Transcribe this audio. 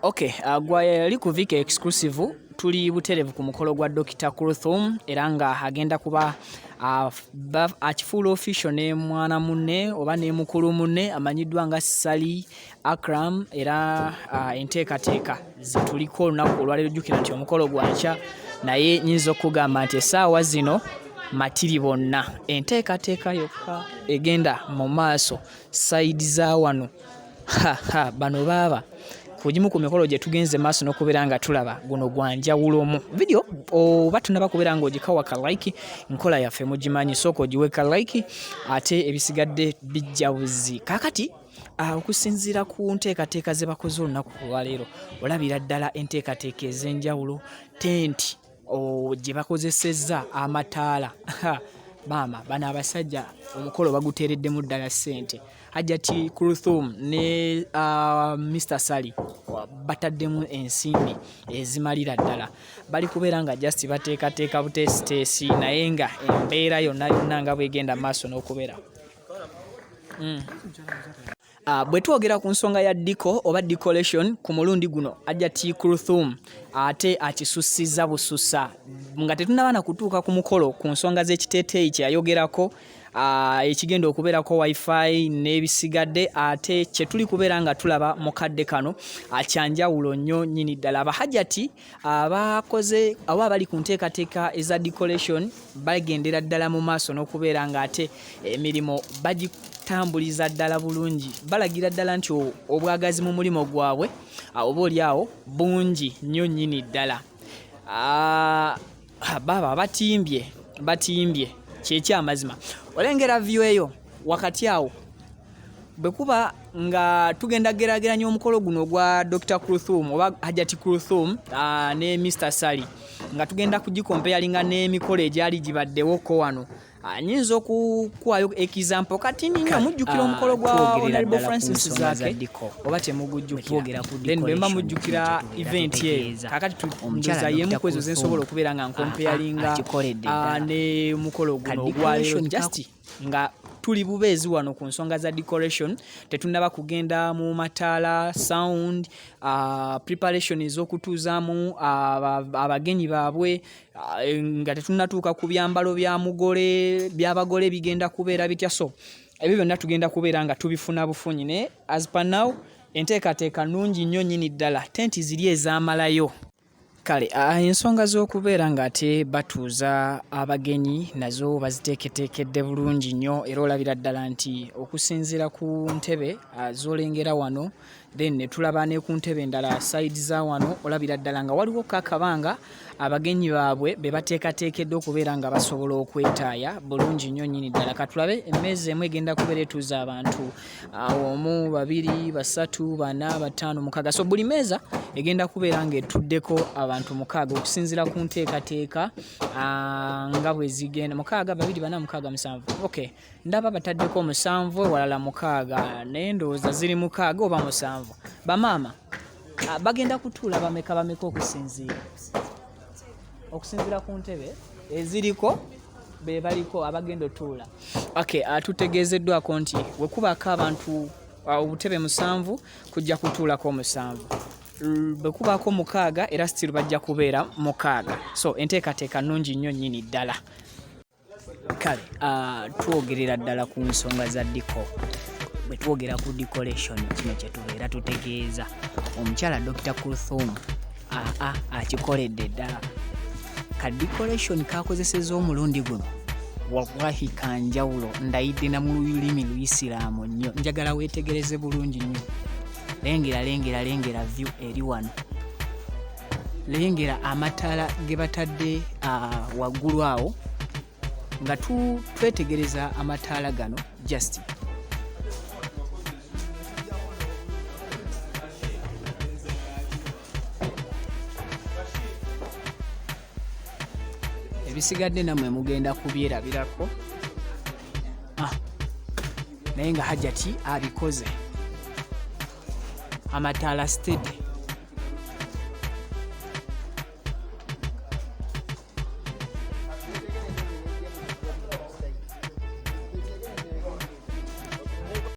Okay, yali ku Vika exclusive tuli buterevu ku mukolo gwa Dr.Kuluthum era nga agenda kuba akifuula official ne mwana munne oba ne mukulu munne amanyiddwa nga Sali Akram era enteekateeka zituliko olunaku olwaleero. Jjukira nti omukolo gwankya naye nyinza okugamba nti essaawa zino matiri bonna. Enteekateeka yokka egenda mu maaso sayidi za wano bano baaba kugimu ku mikolo gye tugenze maaso n'okubeera nga tulaba guno gwa njawulomu video oba tunaba kubeera ng'ogikawa ka like nkola yaffe mugimanyi sooka ogiwe ka like ate ebisigadde bijja buzi. Kaakati okusinziira ku nteekateeka ze bakoze olunaku olwaleero olabira ddala enteekateeka ez'enjawulo tenti gye bakozesezza amataala maama bano abasajja omukolo baguteereddemu ddala ssente. Hajjati Kuluthum ne Mr. Sali bataddemu ensimbi ezimalira ddala. Bali kubeera nga just bateekateeka buteesiteesi naye nga embeera yonna yonna nga bwegenda maaso n'okubeera. Bwe twogera ku nsonga ya diko oba decoration ku mulundi guno Hajjati Kuluthum ate akisussizza busussa nga tetunnaba na kutuuka ku mukolo ku nsonga z'ekiteeteeyi kye yayogerako ekigenda okubeerako wifi n'ebisigadde ate kye tuli kubeera nga tulaba mukadde kano akyanjawulo nnyo nnyini ddala. Abahajjati abakoze aba abali ku nteekateeka eza decoration bagendera ddala mu maaso n'okubeera nga ate emirimu bagitambuliza ddala bulungi. Balagira ddala nti obwagazi mu mulimu gwabwe oba oli awo bungi nnyo nnyini ddala. Baba batimbye kyekyamazima. Olengera view eyo wakati awo bwe kuba nga tugenda geraageranya omukolo guno gwa Dr. Kuluthum oba Hajjati Kuluthum ne Mr. Sali nga tugenda kugikompeyalinga n'emikolo egyali gibaddewoko wano. Nyinza okukuwayo example kati nina mujjukira omukolo gwa Honorable Francis Zake oba temugujjukira then bwe mba mujjukira event ye kakati tunduza yemu kwezo zensobola okubeera nga nkompeyalinga ne mukolo guno ogwaleero just nga tuli bubeezi wano ku nsonga za decoration. Tetunnaba kugenda mu mataala sound preparation ez'okutuuzaamu abagenyi baabwe nga tetunnatuuka ku byambalo bya mugole by'abagole bigenda kubeera bitya. So ebyo byonna tugenda kubeera nga tubifuna bufunyi ne as per now enteekateeka nnungi nnyo nnyini ddala. Tenti ziri ez'amalayo. Kale ensonga z'okubeera nga ate batuuza abagenyi nazo baziteeketeekedde bulungi nnyo era olabira ddala nti okusinziira ku ntebe z'olengera wano then ne tulaba ne ku ntebe endala side za wano olabira ddala nga waliwo kakabanga abagenyi baabwe be bateekateekedde okubeera nga basobola okwetaaya bulungi nnyo nnyini ddala. Katulabe emmeeza emu egenda kubeera etuuza abantu 1, 2, 3, 4, 5, 6. So buli meeza egenda kubeera ng'etuddeko abantu 6 okusinziira ku nteekateeka nga bwe zigenda 6, 2, 4, 6, 7. Okay, ndaba bataddeko 7 walala 6 naye ndowooza ziri 6 oba 7. Bamaama bagenda kutuula bameka okusinziira ku ntebe eziriko be baliko abagenda otuula. Okay, tutegeezeddwako nti bwe kubaako abantu obutebe 7 kujja kutuulako 7. Bwe kubaako 6 era still bajja kubeera 6. So enteekateeka nnungi nnyo nnyini ddala. Kale twogerera ddala ku nsonga za diko. Bwe twogera ku decoration kino kye tubeera tutegeeza omukyala Dr. Kuluthum akikoledde ddala. Ka decoration kakozeseza omulundi guno wallahi kanjawulo ndayidde na mu lulimi Luyisiraamu nnyo. Njagala weetegereze bulungi nnyo. Lengera view eri wano. Lengera amataala ge batadde waggulu awo nga twetegereza amataala gano just ebisigadde namwe mugenda kubyerabirako naye nga Hajjati abikoze amataala steady.